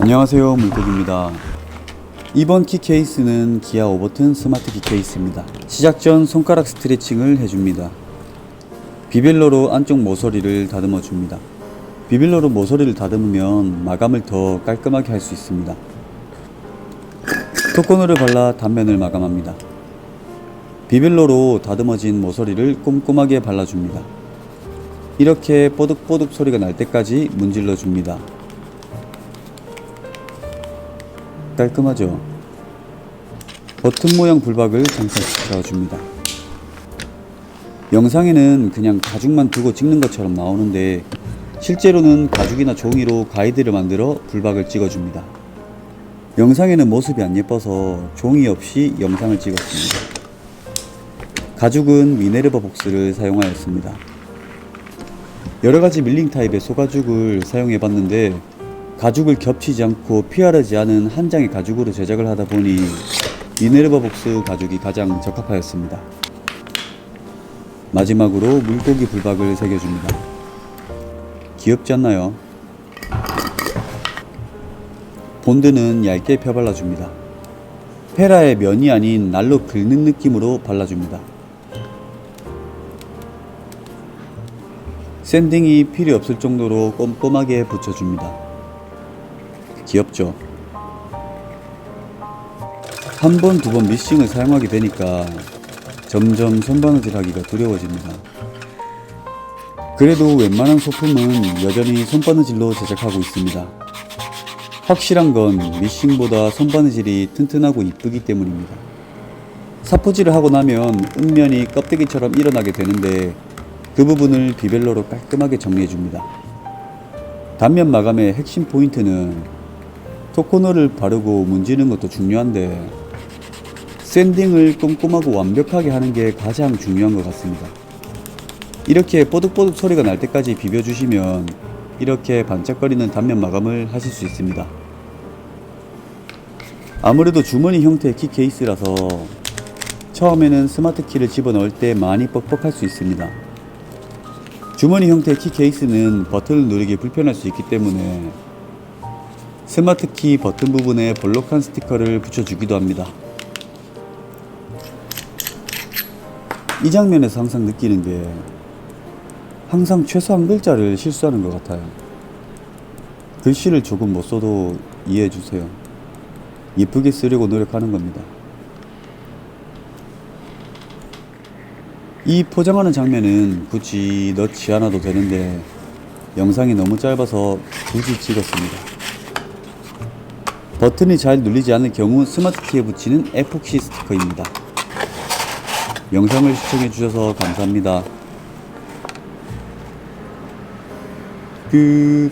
안녕하세요, 물고기입니다. 이번 키 케이스는 기아 오버튼 스마트 키 케이스입니다. 시작 전 손가락 스트레칭을 해줍니다. 비벨러로 안쪽 모서리를 다듬어 줍니다. 비벨러로 모서리를 다듬으면 마감을 더 깔끔하게 할 수 있습니다. 토코너를 발라 단면을 마감합니다. 비벨러로 다듬어진 모서리를 꼼꼼하게 발라줍니다. 이렇게 뽀득뽀득 소리가 날 때까지 문질러 줍니다. 깔끔하죠? 버튼 모양 불박을 장착시켜 줍니다. 영상에는 그냥 가죽만 두고 찍는 것처럼 나오는데 실제로는 가죽이나 종이로 가이드를 만들어 불박을 찍어줍니다. 영상에는 모습이 안 예뻐서 종이 없이 영상을 찍었습니다. 가죽은 미네르바 복스를 사용하였습니다. 여러가지 밀링 타입의 소가죽을 사용해봤는데 가죽을 겹치지 않고 피하지 않은 한 장의 가죽으로 제작을 하다 보니 미네르바 복스 가죽이 가장 적합하였습니다. 마지막으로 물고기 불박을 새겨줍니다. 귀엽지 않나요? 본드는 얇게 펴발라줍니다. 헤라의 면이 아닌 날로 긁는 느낌으로 발라줍니다. 샌딩이 필요 없을 정도로 꼼꼼하게 붙여줍니다. 귀엽죠? 한 번, 두 번 미싱을 사용하게 되니까 점점 손바느질 하기가 두려워집니다. 그래도 웬만한 소품은 여전히 손바느질로 제작하고 있습니다. 확실한 건 미싱보다 손바느질이 튼튼하고 이쁘기 때문입니다. 사포질을 하고 나면 음면이 껍데기처럼 일어나게 되는데 그 부분을 비벨러로 깔끔하게 정리해줍니다. 단면 마감의 핵심 포인트는 토코너를 바르고 문지는 것도 중요한데 샌딩을 꼼꼼하고 완벽하게 하는 게 가장 중요한 것 같습니다. 이렇게 뽀득뽀득 소리가 날 때까지 비벼주시면 이렇게 반짝거리는 단면 마감을 하실 수 있습니다. 아무래도 주머니 형태의 키 케이스라서 처음에는 스마트 키를 집어넣을 때 많이 뻑뻑할 수 있습니다. 주머니 형태의 키 케이스는 버튼을 누르기 불편할 수 있기 때문에 스마트 키 버튼 부분에 볼록한 스티커를 붙여주기도 합니다. 이 장면에서 항상 느끼는 게 항상 최소 한 글자를 실수하는 것 같아요. 글씨를 조금 못 써도 이해해주세요. 예쁘게 쓰려고 노력하는 겁니다. 이 포장하는 장면은 굳이 넣지 않아도 되는데 영상이 너무 짧아서 굳이 찍었습니다. 버튼이 잘 눌리지 않을 경우 스마트 키에 붙이는 에폭시 스티커입니다. 영상을 시청해주셔서 감사합니다. 끝.